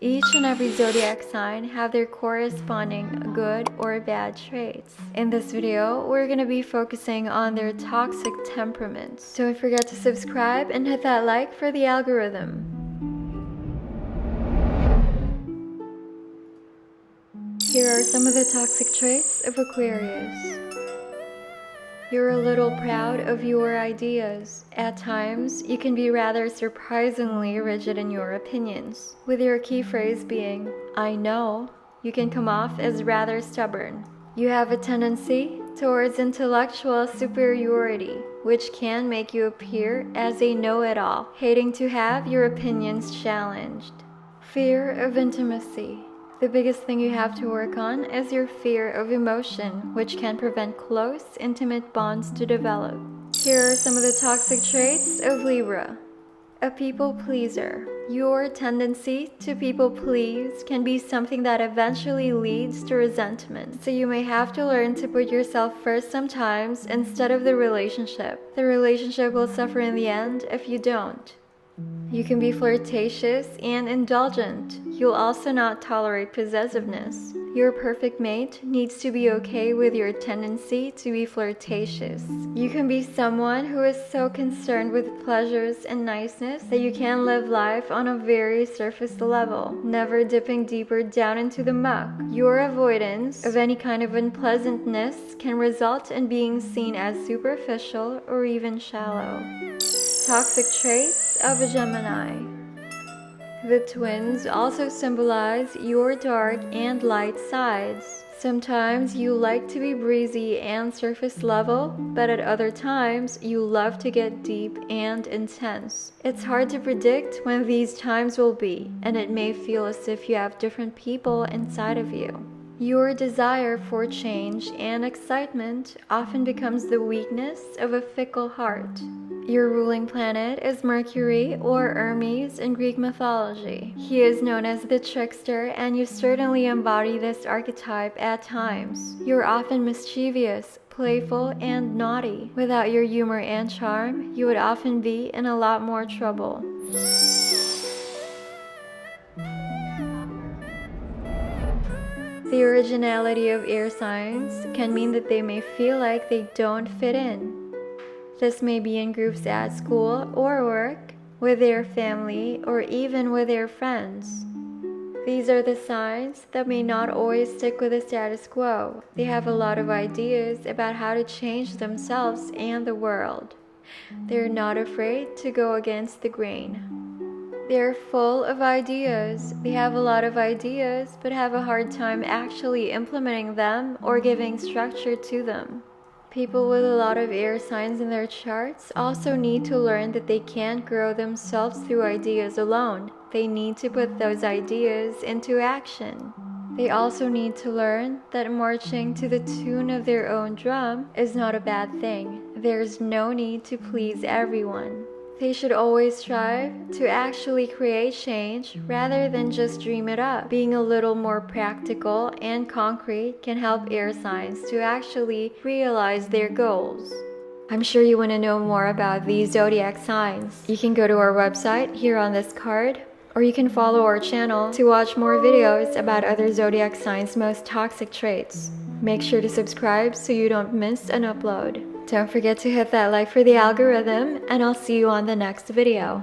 Each and every zodiac sign have their corresponding good or bad traits. In this video, we're going to be focusing on their toxic temperaments. Don't forget to subscribe and hit that like for the algorithm. Here are some of the toxic traits of Aquarius. You're a little proud of your ideas. At times, you can be rather surprisingly rigid in your opinions, with your key phrase being, "I know." You can come off as rather stubborn. You have a tendency towards intellectual superiority, which can make you appear as a know-it-all, hating to have your opinions challenged. Fear of intimacy. The biggest thing you have to work on is your fear of emotion, which can prevent close, intimate bonds to develop. Here are some of the toxic traits of Libra. A people pleaser. Your tendency to people please can be something that eventually leads to resentment, so you may have to learn to put yourself first sometimes instead of the relationship. The relationship will suffer in the end if you don't. You can be flirtatious and indulgent. You'll also not tolerate possessiveness. Your perfect mate needs to be okay with your tendency to be flirtatious. You can be someone who is so concerned with pleasures and niceness that you can live life on a very surface level, never dipping deeper down into the muck. Your avoidance of any kind of unpleasantness can result in being seen as superficial or even shallow. Toxic traits of a Gemini. The twins also symbolize your dark and light sides. Sometimes you like to be breezy and surface level, but at other times you love to get deep and intense. It's hard to predict when these times will be, and it may feel as if you have different people inside of you. Your desire for change and excitement often becomes the weakness of a fickle heart. Your ruling planet is Mercury, or Hermes in Greek mythology. He is known as the trickster, and you certainly embody this archetype at times. You're often mischievous, playful, and naughty. Without your humor and charm, you would often be in a lot more trouble. The originality of air signs can mean that they may feel like they don't fit in. This may be in groups at school or work, with their family, or even with their friends. These are the signs that may not always stick with the status quo. They have a lot of ideas about how to change themselves and the world. They're not afraid to go against the grain. They're full of ideas. They have a lot of ideas, but have a hard time actually implementing them or giving structure to them. People with a lot of air signs in their charts also need to learn that they can't grow themselves through ideas alone. They need to put those ideas into action. They also need to learn that marching to the tune of their own drum is not a bad thing. There's no need to please everyone. They should always strive to actually create change rather than just dream it up. Being a little more practical and concrete can help air signs to actually realize their goals. I'm sure you want to know more about these zodiac signs. You can go to our website here on this card, or you can follow our channel to watch more videos about other zodiac signs' most toxic traits. Make sure to subscribe so you don't miss an upload. Don't forget to hit that like for the algorithm, and I'll see you on the next video.